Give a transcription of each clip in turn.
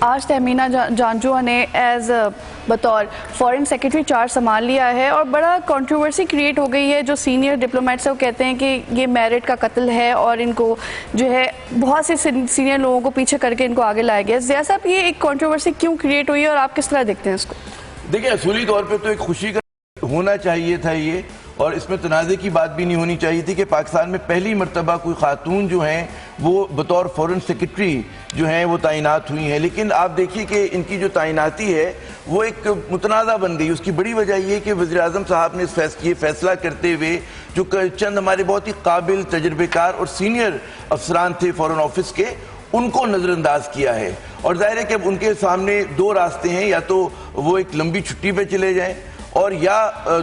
آج تہمینہ جانجوہ نے ایز بطور فارن سیکرٹری چارج سنبھال لیا ہے اور بڑا کنٹروورسی کریٹ ہو گئی ہے. جو سینئر ڈپلومیٹس ہیں وہ کہتے ہیں کہ یہ میرٹ کا قتل ہے اور ان کو جو ہے بہت سے سینئر لوگوں کو پیچھے کر کے ان کو آگے لایا گیا. ضیاء صاحب یہ ایک کنٹروورسی کیوں کریٹ ہوئی ہے اور آپ کس طرح دیکھتے ہیں اس کو؟ دیکھیں اصولی طور پہ تو ایک خوشی کا ہونا چاہیے تھا یہ، اور اس میں تنازع کی بات بھی نہیں ہونی چاہیے تھی کہ پاکستان میں پہلی مرتبہ کوئی خاتون جو ہیں وہ بطور فورن سیکرٹری جو ہیں وہ تعینات ہوئی ہیں. لیکن آپ دیکھیے کہ ان کی جو تعیناتی ہے وہ ایک متنازع بن گئی. اس کی بڑی وجہ یہ کہ وزیر اعظم صاحب نے یہ فیصلہ کرتے ہوئے جو چند ہمارے بہت ہی قابل تجربے کار اور سینئر افسران تھے فورن آفس کے، ان کو نظر انداز کیا ہے. اور ظاہر ہے کہ ان کے سامنے دو راستے ہیں، یا تو وہ ایک لمبی چھٹی پہ چلے جائیں اور یا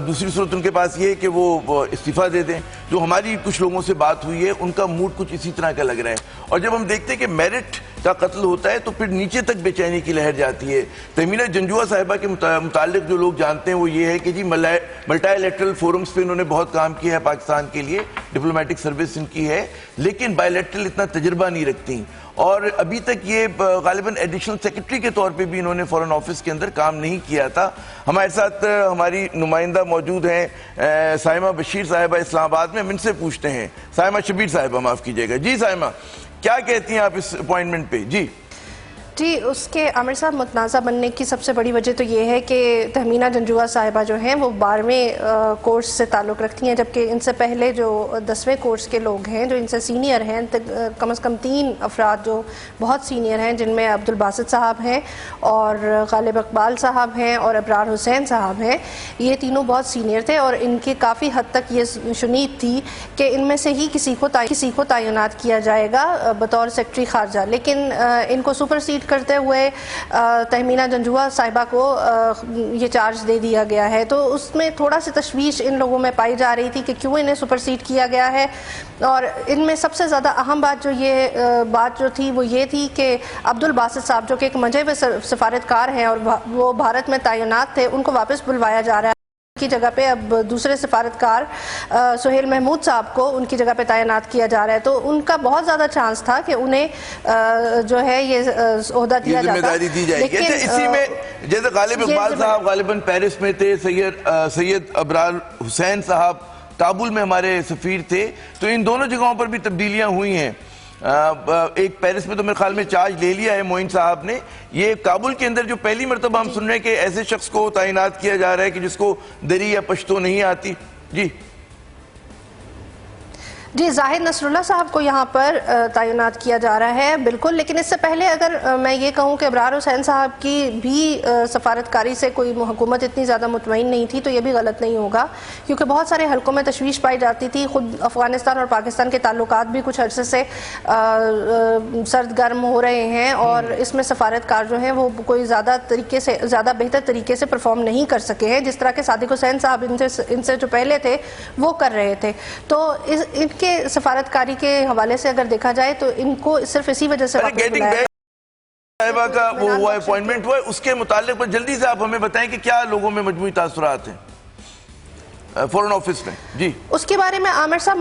دوسری صورت ان کے پاس یہ ہے کہ وہ استعفیٰ دے دیں. جو ہماری کچھ لوگوں سے بات ہوئی ہے ان کا موڈ کچھ اسی طرح کا لگ رہا ہے. اور جب ہم دیکھتے ہیں کہ میرٹ کا قتل ہوتا ہے تو پھر نیچے تک بے چینی کی لہر جاتی ہے. تہمینہ جانجوہ صاحبہ کے متعلق جو لوگ جانتے ہیں وہ یہ ہے کہ جی ملٹی لیٹرل فورمز پہ انہوں نے بہت کام کیا ہے پاکستان کے لیے، ڈپلومیٹک سروس ان کی ہے، لیکن بائی لیٹرل اتنا تجربہ نہیں رکھتی. اور ابھی تک یہ غالباً ایڈیشنل سیکرٹری کے طور پہ بھی انہوں نے فورن آفس کے اندر کام نہیں کیا تھا. ہمارے ساتھ ہماری نمائندہ موجود ہیں سائمہ بشیر صاحبہ اسلام آباد میں. ہم ان سے پوچھتے ہیں. سائمہ شبیر صاحبہ معاف کیجئے گا. جی سائمہ، کیا کہتی ہیں آپ اس اپوائنٹمنٹ پہ؟ جی اس کے عامر صاحب متنازع بننے کی سب سے بڑی وجہ تو یہ ہے کہ تہمینہ جانجوہ صاحبہ جو ہیں وہ 12ویں کورس سے تعلق رکھتی ہیں، جبکہ ان سے پہلے جو 10ویں کورس کے لوگ ہیں جو ان سے سینئر ہیں، کم از کم 3 افراد جو بہت سینئر ہیں، جن میں عبدالباسط صاحب ہیں اور غالب اقبال صاحب ہیں اور ابرار حسین صاحب ہیں. یہ تینوں بہت سینئر تھے اور ان کی کافی حد تک یہ شنید تھی کہ ان میں سے ہی کسی کو تعینات کیا جائے گا بطور سیکرٹری خارجہ. لیکن ان کو سپر سیڈ کرتے ہوئے تہمینہ جانجوہ صاحبہ کو یہ چارج دے دیا گیا ہے. تو اس میں تھوڑا سی تشویش ان لوگوں میں پائی جا رہی تھی کہ کیوں انہیں سپر سیڈ کیا گیا ہے. اور ان میں سب سے زیادہ اہم بات جو تھی وہ یہ تھی کہ عبدالباسط صاحب جو کہ ایک منجھے ہوئے سفارتکار ہیں اور وہ بھارت میں تعینات تھے، ان کو واپس بلوایا جا رہا ہے. کی جگہ پہ اب دوسرے سفارتکار سہیل محمود صاحب کو ان کی جگہ پہ تعینات کیا جا رہا ہے. تو ان کا بہت زیادہ چانس تھا کہ انہیں جو ہے یہ عہدہ دیا جاتا. ذمہ داری دی جائے گی. اسی میں جیسے غالب اقبال صاحب غالباً پیرس میں تھے، سید ابرار حسین صاحب کابل میں ہمارے سفیر تھے، تو ان دونوں جگہوں پر بھی تبدیلیاں ہوئی ہیں. ایک پیرس میں تو میرے خیال میں چارج لے لیا ہے معین صاحب نے. یہ کابل کے اندر جو پہلی مرتبہ ہم سن رہے ہیں کہ ایسے شخص کو تعینات کیا جا رہا ہے کہ جس کو دری یا پشتو نہیں آتی. جی زاہد نصر اللہ صاحب کو یہاں پر تعینات کیا جا رہا ہے بالکل. لیکن اس سے پہلے اگر میں یہ کہوں کہ ابرار حسین صاحب کی بھی سفارتکاری سے کوئی حکومت اتنی زیادہ مطمئن نہیں تھی تو یہ بھی غلط نہیں ہوگا، کیونکہ بہت سارے حلقوں میں تشویش پائی جاتی تھی. خود افغانستان اور پاکستان کے تعلقات بھی کچھ عرصے سے سرد گرم ہو رہے ہیں اور اس میں سفارتکار جو ہیں وہ کوئی زیادہ بہتر طریقے سے پرفارم نہیں کر سکے ہیں، جس طرح کہ صادق حسین صاحب ان سے جو پہلے تھے وہ کر رہے تھے. تو ان کے سفارتکاری کے حوالے سے اگر دیکھا جائے تو ان کو صرف اسی وجہ سے واپس بلایا صاحبہ کا وہ ہوا اپوائنٹمنٹ ہوا ہے. اس کے متعلق پر جلدی سے آپ ہمیں بتائیں کہ کیا لوگوں میں مجموعی تاثرات ہیں فورن آفس میں. جی اس کے بارے میں عامر صاحب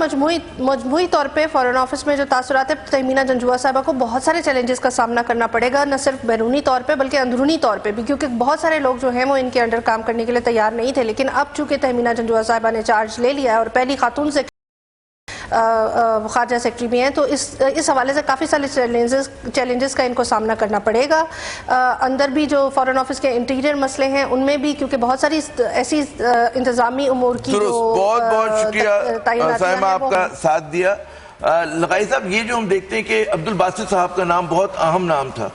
مجموعی طور پہ فورن آفس میں جو تاثرات ہے، تہمینہ جانجوہ صاحبہ کو بہت سارے چیلنجز کا سامنا کرنا پڑے گا، نہ صرف بیرونی طور پہ بلکہ اندرونی طور پہ بھی، کیونکہ بہت سارے لوگ جو ہیں وہ ان کے انڈر کام کرنے کے لیے تیار نہیں تھے. لیکن اب چونکہ تہمینہ جانجوہ صاحبہ نے چارج لے لیا ہے اور پہلی خاتون سے خارجہ سیکرٹری بھی ہیں، تو اس حوالے سے کافی سارے چیلنجز کا ان کو سامنا کرنا پڑے گا. اندر بھی جو فورن آفس کے انٹیریئر مسئلے ہیں ان میں بھی، کیونکہ بہت ساری ایسی انتظامی امور کی بہت شکریہ سائمہ آپ کا ساتھ دیا. لقائی صاحب، یہ جو ہم دیکھتے ہیں کہ عبدالباسط صاحب کا نام بہت اہم نام تھا،